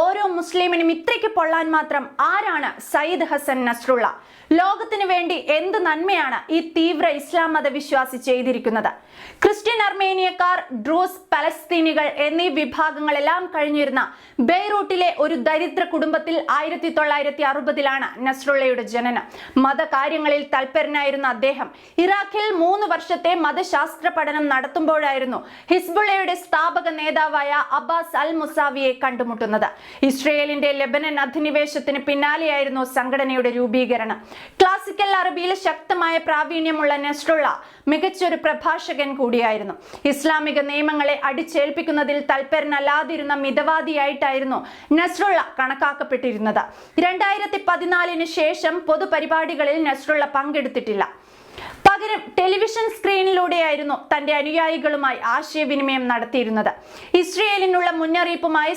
ഓരോ മുസ്ലിമിനും ഇത്രയ്ക്ക് പൊള്ളാൻ മാത്രം ആരാണ് സയ്യിദ് ഹസൻ നസ്രുള്ള? ലോകത്തിനു വേണ്ടി എന്ത് നന്മയാണ് ഈ തീവ്ര ഇസ്ലാം മതവിശ്വാസി ചെയ്തിരിക്കുന്നത്? ക്രിസ്ത്യൻ അർമേനിയക്കാർ, ഡ്രൂസ്, പലസ്തീനികൾ എന്നീ വിഭാഗങ്ങളെല്ലാം കഴിഞ്ഞിരുന്ന ബെയ്റൂട്ടിലെ ഒരു ദരിദ്ര കുടുംബത്തിൽ 1960-ലാണ് നസ്രുള്ളയുടെ ജനനം. മതകാര്യങ്ങളിൽ തൽപരനായിരുന്ന അദ്ദേഹം ഇറാഖിൽ 3 വർഷത്തെ മതശാസ്ത്ര പഠനം നടത്തുമ്പോഴായിരുന്നു ഹിസ്ബുള്ളയുടെ സ്ഥാപക നേതാവായ അബ്ബാസ് അൽ മുസാവിയെ കണ്ടുമുട്ടുന്നത്. ഇസ്രയേലിന്റെ ലെബനൻ അധിനിവേശത്തിന് പിന്നാലെയായിരുന്നു സംഘടനയുടെ രൂപീകരണം. ക്ലാസിക്കൽ അറബിയിൽ ശക്തമായ പ്രാവീണ്യമുള്ള നസ്രുള്ള മികച്ചൊരു പ്രഭാഷകൻ കൂടിയായിരുന്നു. ഇസ്ലാമിക നിയമങ്ങളെ അടിച്ചേൽപ്പിക്കുന്നതിൽ തൽപരനല്ലാതിരുന്ന മിതവാദിയായിട്ടായിരുന്നു നസ്രുള്ള കണക്കാക്കപ്പെട്ടിരുന്നത്. 2014 ശേഷം പൊതുപരിപാടികളിൽ നസ്രുള്ള പങ്കെടുത്തിട്ടില്ല. പകരം ടെലിവിഷൻ സ്ക്രീനിലൂടെയായിരുന്നു തന്റെ അനുയായികളുമായി ആശയവിനിമയം നടത്തിയിരുന്നത്. ഇസ്രയേലിനുള്ള മുന്നറിയിപ്പുമായി